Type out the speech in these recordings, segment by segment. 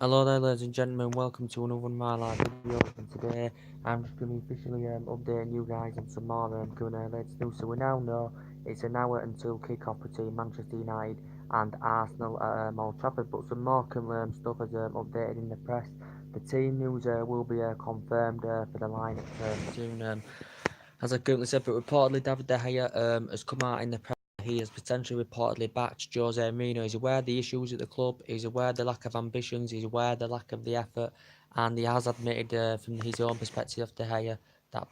Hello there, ladies and gentlemen. Welcome to another one of my live videos. And today I'm just going to be officially updating you guys on some more current latest news. So we now know it's an hour until kick-off between Manchester United and Arsenal at Old Trafford. But some more current stuff is updated in the press. The team news will be confirmed for the lineup soon. As I currently said, but reportedly David De Gea has come out in the press. He has potentially reportedly backed Jose Mourinho. He's aware of the issues at the club. He's aware of the lack of ambitions. He's aware of the lack of the effort, and he has admitted from his own perspective of De Gea that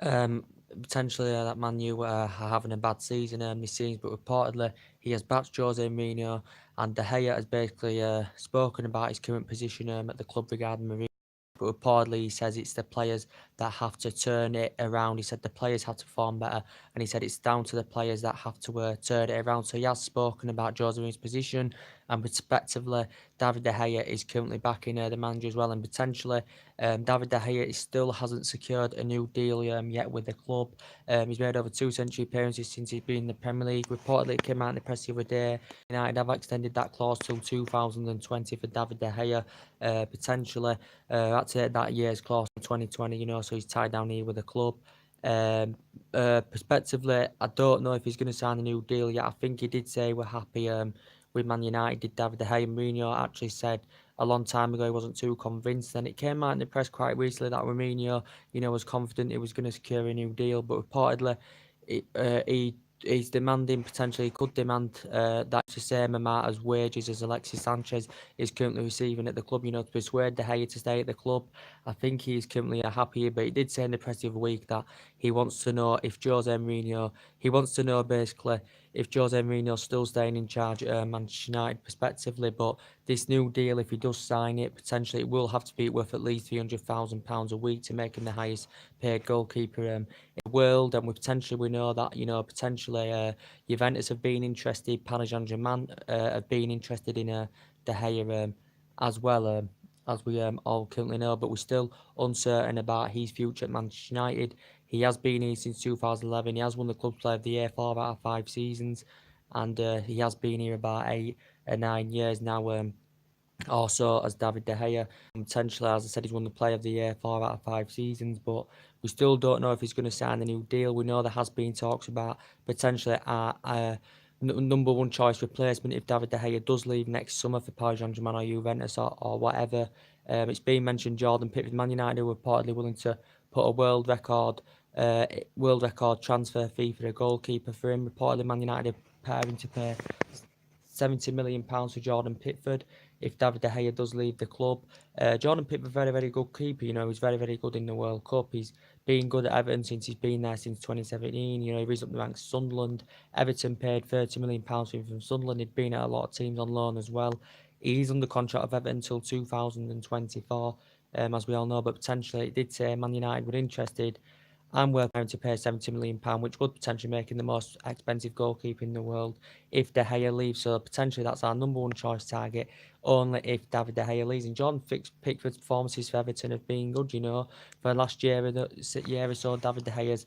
um, potentially that Man U are having a bad season this season. But reportedly he has backed Jose Mourinho, and De Gea has basically spoken about his current position at the club regarding Mourinho. But reportedly, he says it's the players that have to turn it around. He said the players have to perform better, and he said it's down to the players that have to turn it around. So he has spoken about Jose Mourinho's position, and respectively, David De Gea is currently backing the manager as well, and potentially, David De Gea still hasn't secured a new deal yet with the club. He's made over 2 century appearances since he's been in the Premier League. Reportedly, it came out in the press the other day. United have extended that clause till 2020 for David De Gea, potentially. That's that year's clause in 2020, so he's tied down here with the club. Prospectively, I don't know if he's going to sign a new deal yet. I think he did say we're happy with Man United, did David De Gea. Mourinho actually said a long time ago he wasn't too convinced. Then it came out in the press quite recently that Mourinho, was confident he was going to secure a new deal, but reportedly, he's demanding, potentially could demand that's the same amount as wages as Alexis Sanchez is currently receiving at the club, to persuade De Gea to stay at the club. I think he's currently happy, but he did say in the press the other week that he wants to know if Jose Mourinho, he wants to know basically if Jose Mourinho's still staying in charge at Manchester United prospectively, but this new deal, if he does sign it, potentially it will have to be worth at least £300,000 a week to make him the highest paid goalkeeper in the world. And we know that potentially Juventus have been interested, Paris Saint-Germain have been interested in De Gea as well. As we all currently know, but we're still uncertain about his future at Manchester United. He has been here since 2011. He has won the Club Player of the Year 4 out of 5 seasons, and he has been here about 8 or 9 years now. Also, as David De Gea, and potentially, as I said, he's won the Player of the Year 4 out of 5 seasons, but we still don't know if he's going to sign a new deal. We know there has been talks about potentially number one choice replacement if David De Gea does leave next summer for Paris Saint-Germain or Juventus or whatever. It's been mentioned Jordan Pickford, Man United were reportedly willing to put a world record transfer fee for a goalkeeper for him. Reportedly, Man United are preparing to pay £70 million for Jordan Pickford if David De Gea does leave the club. Jordan Pickford, very, very good keeper. He's very, very good in the World Cup. He's been good at Everton since he's been there since 2017. He risen up the ranks of Sunderland. Everton paid £30 million for him from Sunderland. He'd been at a lot of teams on loan as well. He's under contract of Everton until 2024, as we all know, but potentially it did say Man United were interested and we're going to pay £70 million, which would potentially make him the most expensive goalkeeper in the world if De Gea leaves. So potentially that's our number one choice target, only if David De Gea leaves. And John Pickford's performances for Everton have been good, for the last year or so. David De Gea's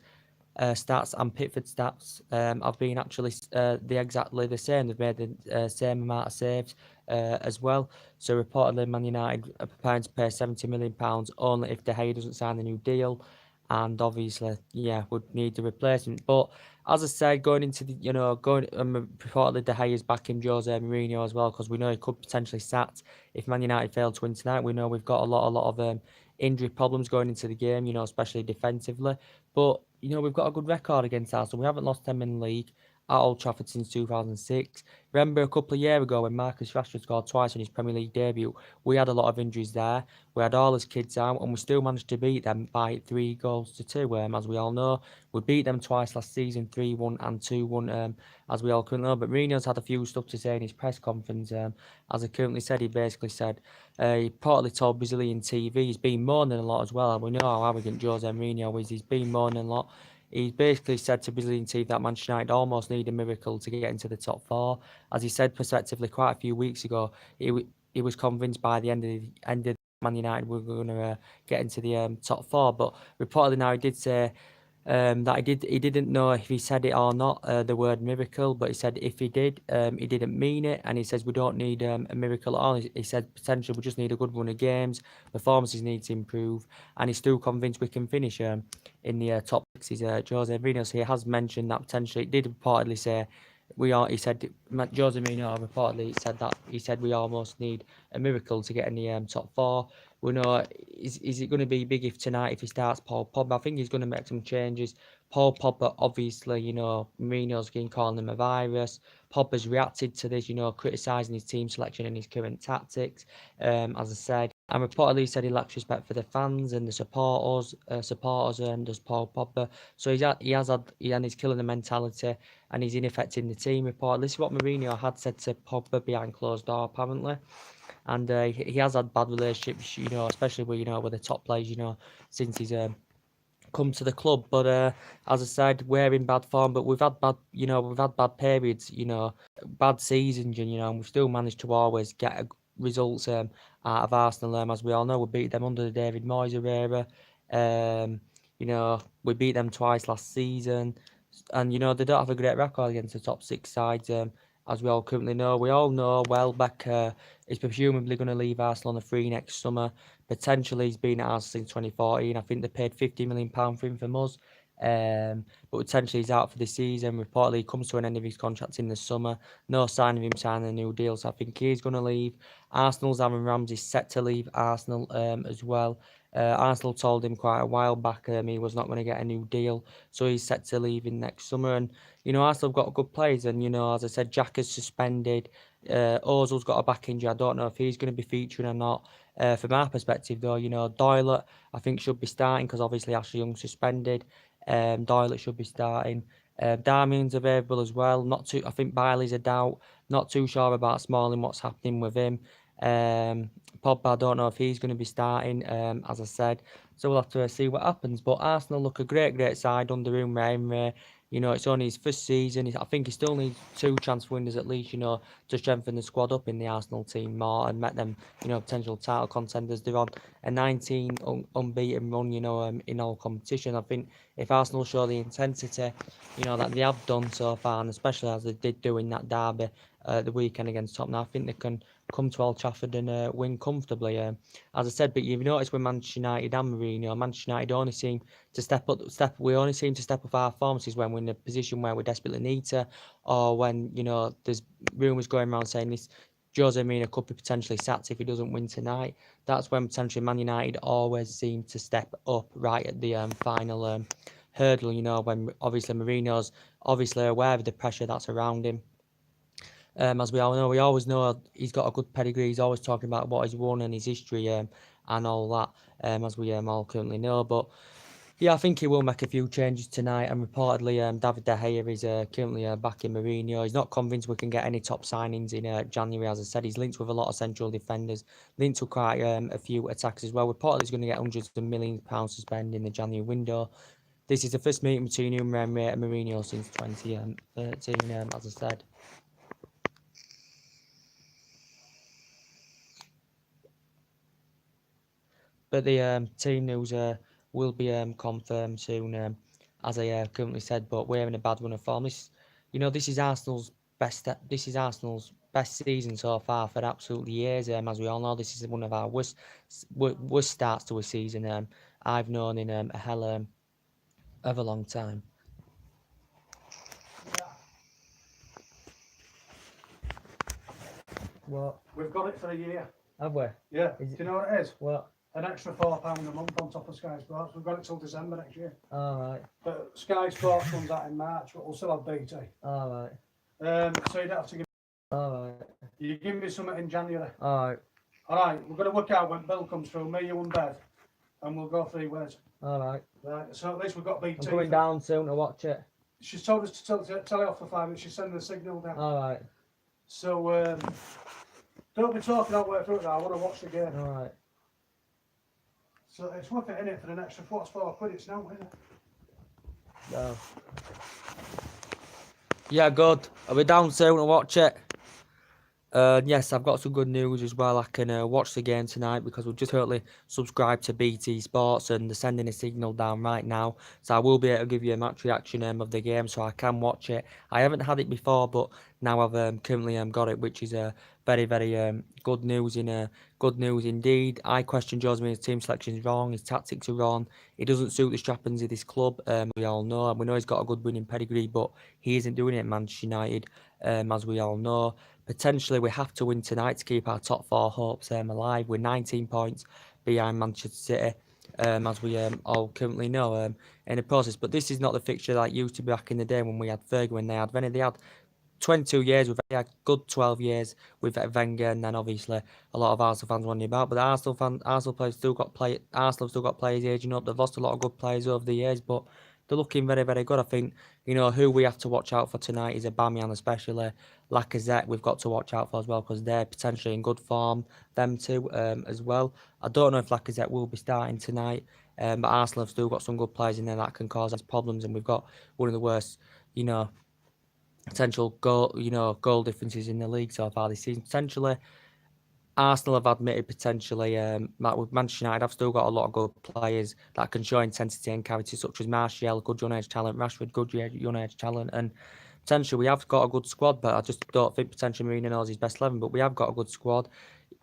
stats and Pickford stats have been actually exactly the same. They've made the same amount of saves as well. So reportedly, Man United are preparing to pay £70 million only if De Gea doesn't sign a new deal, and obviously, would need the replacement. But as I said, going into the, reportedly De Gea is backing Jose Mourinho as well, because we know he could potentially sacked if Man United fail to win tonight. We know we've got a lot of injury problems going into the game, especially defensively. But we've got a good record against Arsenal. We haven't lost them in the league at Old Trafford since 2006. Remember a couple of years ago when Marcus Rashford scored twice in his Premier League debut? We had a lot of injuries there. We had all his kids out, and we still managed to beat them by 3 goals to 2. As we all know, we beat them twice last season, 3-1 and 2-1. As we all currently know. But Mourinho's had a few stuff to say in his press conference. As I currently said, he basically said he partly told Brazilian TV he's been moaning a lot as well. And we know how arrogant Jose Mourinho is. He's been moaning a lot. He basically said to Brazilian TV that Manchester United almost need a miracle to get into the top four. As he said prospectively quite a few weeks ago, he was convinced by the end of Man United were going to get into the top four. But reportedly now he did say that he didn't know if he said it or not, the word miracle, but he said if he did, he didn't mean it, and he says we don't need a miracle at all. He said potentially we just need a good run of games, performances need to improve, and he's still convinced we can finish in the top six. Jose Mourinho he has mentioned that potentially it did reportedly say he said Jose Mourinho reportedly said that he said we almost need a miracle to get in the top four. We know is it going to be big if tonight if he starts Paul Pogba? I think he's going to make some changes. Paul Pogba, obviously, Mourinho's been calling him a virus. Pogba's reacted to this, criticising his team selection and his current tactics. As I said, and reportedly said he lacks respect for the fans and the supporters, does Paul Pogba. So he's killing the mentality and he's ineffective the team. Reportedly, this is what Mourinho had said to Pogba behind closed door, apparently. And he has had bad relationships, especially with the top players, since he's come to the club. But as I said, we're in bad form. But we've had bad periods, bad seasons, and we've still managed to always get results out of Arsenal. As we all know, we beat them under the David Moyes era. We beat them twice last season, and they don't have a great record against the top six sides. As we all currently know, we all know Welbeck is presumably going to leave Arsenal on a free next summer. Potentially, he's been at Arsenal since 2014. I think they paid £50 million for him from us. But potentially he's out for the season. Reportedly, he comes to an end of his contract in the summer. No sign of him signing a new deal, so I think he's going to leave. Arsenal's Aaron Ramsey set to leave Arsenal as well. Arsenal told him quite a while back he was not going to get a new deal, so he's set to leave in next summer. And Arsenal have got good players, and as I said, Jack is suspended. Ozil's got a back injury. I don't know if he's going to be featuring or not. From our perspective, though, Doyle, I think should be starting because obviously Ashley Young's suspended. Doyle should be starting. Darmian's available as well. I think Bailey's a doubt. Not too sure about Smalling, what's happening with him. Pogba, I don't know if he's going to be starting, as I said. So we'll have to see what happens. But Arsenal look a great side under Emery. It's only his first season. I think he still needs 2 transfer windows at least, to strengthen the squad up in the Arsenal team more and make them, potential title contenders. They're on a 19 unbeaten run, in all competition. I think if Arsenal show the intensity, that they have done so far, and especially as they did do in that derby the weekend against Tottenham, I think they can come to Old Trafford and win comfortably. As I said, but you've noticed with Manchester United and Mourinho, Manchester United only seem to step up our performances when we're in a position where we desperately need to, or when there's rumours going around saying this Jose Mourinho could be potentially sacked if he doesn't win tonight. That's when potentially Man United always seem to step up right at the final hurdle. When obviously Mourinho's obviously aware of the pressure that's around him. As we all know, we always know he's got a good pedigree. He's always talking about what he's won and his history and all that, as we all currently know. But yeah, I think he will make a few changes tonight. And reportedly, David De Gea is currently backing Mourinho. He's not convinced we can get any top signings in January. As I said, he's linked with a lot of central defenders, linked to quite a few attackers as well. Reportedly, he's going to get hundreds of millions of pounds to spend in the January window. This is the first meeting between Emery and Mourinho since 2013, as I said. But the team news will be confirmed soon, as I currently said. But we're in a bad run of form. This is Arsenal's best. This is Arsenal's best season so far for absolutely years. As we all know, this is one of our worst starts to a season I've known in a hell of a long time. What? We've got it for a year. Have we? Yeah. Do you know what it is? What? An extra £4 a month on top of Sky Sports. We've got it till December next year. Alright. But Sky Sports comes out in March, but we'll still have BT. Alright. So you don't have to give. Alright. You give me something in January. Alright. Alright, we're going to work out when Bill comes through, me, you and Bev, and we'll go 3 ways. Alright. Right, so at least we've got BT. I'm coming down soon to watch it. She's told us to tell you off for 5 minutes, she's sending the signal down. Alright. So, don't be talking all the way through it now, I want to watch the game. Alright. So it's worth it, innit, for an extra £4 it's now, isn't it? No. Yeah, good. I'll be down soon to watch it. Yes, I've got some good news as well. I can watch the game tonight because we've just totally subscribed to BT Sports and they're sending a signal down right now. So I will be able to give you a match reaction of the game so I can watch it. I haven't had it before, but now I've currently got it, which is very, very good news good news indeed. I question Jose Mourinho's team selection is wrong, his tactics are wrong. It doesn't suit the strappings of this club. We all know, and we know he's got a good winning pedigree, but he isn't doing it at Manchester United, as we all know. Potentially, we have to win tonight to keep our top four hopes alive. We're 19 points behind Manchester City, as we all currently know in the process. But this is not the fixture that used to be back in the day when we had Fergie, when they had Venny. They had 22 years with a good 12 years with Wenger, and then obviously a lot of Arsenal fans wondering about. But the Arsenal players still got Arsenal have still got players aging up. They've lost a lot of good players over the years, but they're looking very, very good. I think who we have to watch out for tonight is Aubameyang, especially Lacazette. We've got to watch out for as well because they're potentially in good form. Them two as well. I don't know if Lacazette will be starting tonight, but Arsenal have still got some good players in there that can cause us problems, and we've got one of the worst, potential goal differences in the league so far this season. Potentially, Arsenal have admitted potentially that with Manchester United have still got a lot of good players that can show intensity and character, such as Martial, good young age talent, Rashford, good young age talent, and potentially we have got a good squad. But I just don't think potentially Mourinho knows his best 11. But we have got a good squad.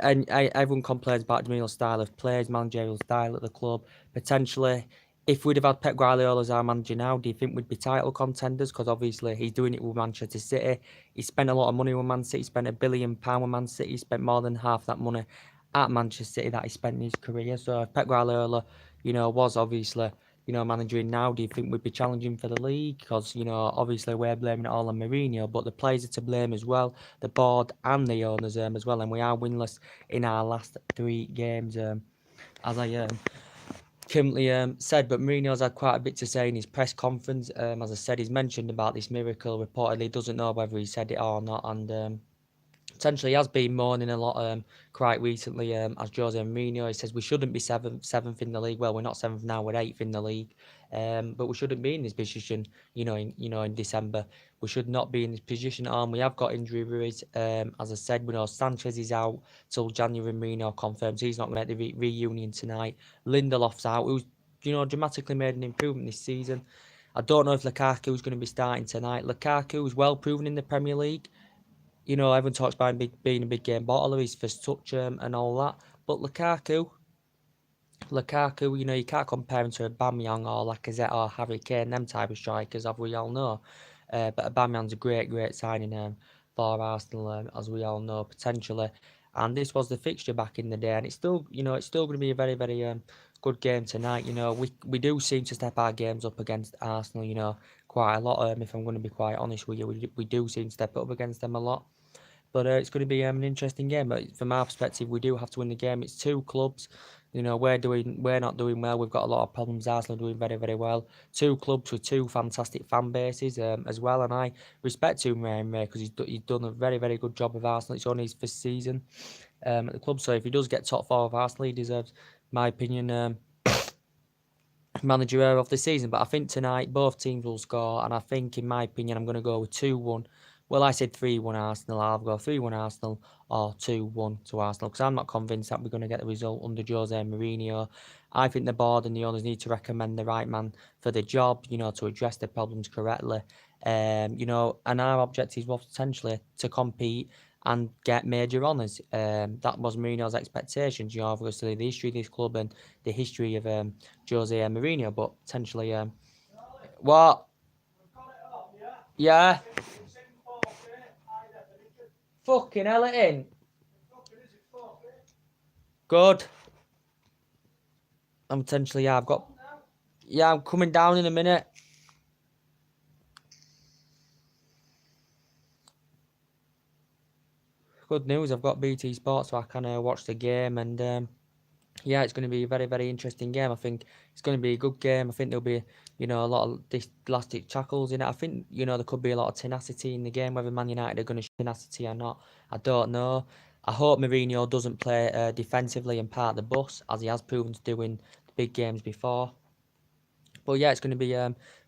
And everyone complains about Mourinho's style of play, his managerial style at the club. Potentially, if we'd have had Pep Guardiola as our manager now, do you think we'd be title contenders? Because obviously he's doing it with Manchester City. He spent a lot of money with Man City. He spent £1 billion with Man City. He spent more than half that money at Manchester City that he spent in his career. So if Pep Guardiola, was obviously, managing now, do you think we'd be challenging for the league? Because, obviously we're blaming it all on Mourinho, but the players are to blame as well, the board and the owners as well. And we are winless in our last 3 games, as I currently said. But Mourinho's had quite a bit to say in his press conference. As I said, he's mentioned about this miracle. Reportedly, doesn't know whether he said it or not, and potentially he has been mourning a lot quite recently as Jose Mourinho. He says we shouldn't be seventh in the league. Well, we're not seventh now, we're eighth in the league. But we shouldn't be in this position, in December. We should not be in this position. We have got injury worries. As I said, we know Sanchez is out till January. Mourinho confirms he's not going to make the reunion tonight. Lindelof's out, who's dramatically made an improvement this season. I don't know if Lukaku's going to be starting tonight. Lukaku is well proven in the Premier League. Everyone talks about him being a big game bottler, his first touch and all that. But Lukaku, you can't compare him to Aubameyang or Lacazette or Harry Kane, them type of strikers, as we all know. But Aubameyang's a great, great signing for Arsenal, as we all know, potentially. And this was the fixture back in the day, and it's still going to be a very, very good game tonight. We do seem to step our games up against Arsenal, quite a lot. If I'm going to be quite honest with you, we do seem to step up against them a lot. But it's going to be an interesting game. But from our perspective, we do have to win the game. It's 2 clubs. We're not doing well. We've got a lot of problems. Arsenal doing very, very well. 2 clubs with 2 fantastic fan bases as well. And I respect Mourinho because he's done a very, very good job with Arsenal. It's only his first season at the club. So if he does get top 4 of Arsenal, he deserves, my opinion, manager of the season. But I think tonight both teams will score, and I think, in my opinion, I'm going to go with 2-1. Well, I said 3-1 Arsenal. I'll go 3-1 Arsenal or 2-1 to Arsenal because I'm not convinced that we're going to get the result under Jose Mourinho. I think the board and the owners need to recommend the right man for the job, to address the problems correctly. And our objective was potentially to compete and get major honours. That was Mourinho's expectations. Obviously the history of this club and the history of Jose Mourinho, but potentially what? Yeah. Fucking hell it in. Good. I'm potentially, I'm coming down in a minute. Good news, I've got BT Sports so I can watch the game, and it's going to be a very, very interesting game. I think it's going to be a good game. I think there'll be, a lot of elastic tackles in it. I think, there could be a lot of tenacity in the game. Whether Man United are going to show tenacity or not, I don't know. I hope Mourinho doesn't play defensively and part the bus, as he has proven to do in the big games before. But it's going to be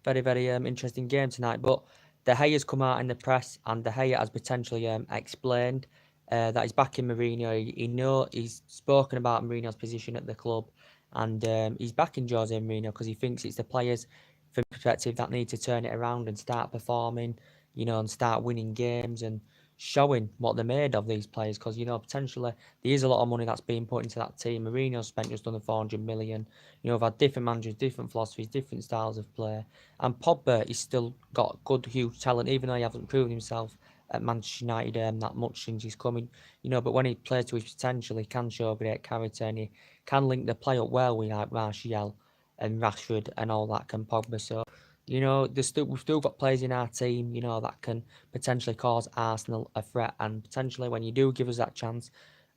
very, very interesting game tonight. But De Gea's come out in the press, and De Gea has potentially explained that he's backing Mourinho. He's spoken about Mourinho's position at the club, and he's backing Jose Mourinho because he thinks it's the players, from perspective, that need to turn it around and start performing, and start winning games and showing what they're made of, these players. Because potentially there is a lot of money that's being put into that team. Mourinho spent just under 400 million. We've had different managers, different philosophies, different styles of play, and Pogba is still got good, huge talent, even though he hasn't proven himself at Manchester United that much since he's coming. But when he plays to his potential, he can show great character, and he can link the play up well with like Martial and Rashford and all that can Pogba. So, we've still got players in our team, that can potentially cause Arsenal a threat. And potentially, when you do give us that chance,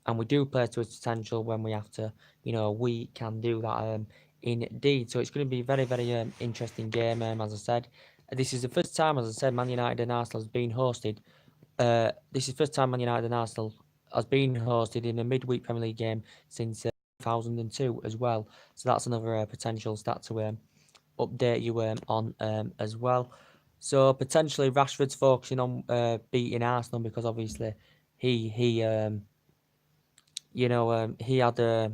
and we do play to its potential when we have to, we can do that. Indeed, so it's going to be a very, very interesting game. As I said, this is the first time, as I said, Man United and Arsenal has been hosted. This is the first time Man United and Arsenal has been hosted in a midweek Premier League game since 2002 as well. So that's another potential stat to update you on as well. So potentially Rashford's focusing on beating Arsenal because obviously he he had a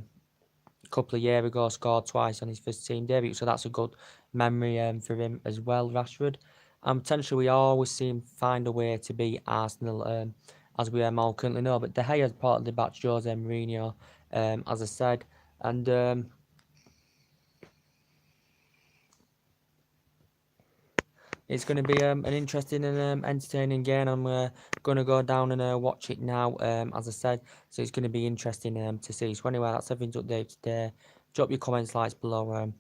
couple of years ago scored twice on his first team debut, so that's a good memory for him as well, Rashford. And potentially we always see him find a way to beat Arsenal, as we all currently know. But De Gea's partly backed Jose Mourinho, as I said, and it's going to be an interesting and entertaining game. I'm going to go down and watch it now, as I said. So it's going to be interesting to see. So anyway, that's everything to update today. Drop your comments, likes below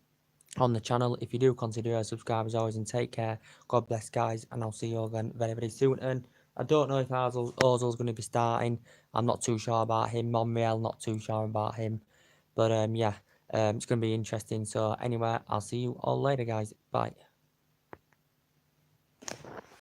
on the channel. If you do, consider subscribe as always, and take care. God bless, guys, and I'll see you again very, very soon. And I don't know if Ozil's going to be starting. I'm not too sure about him. Monreal, not too sure about him. But yeah, it's going to be interesting. So anyway, I'll see you all later, guys. Bye.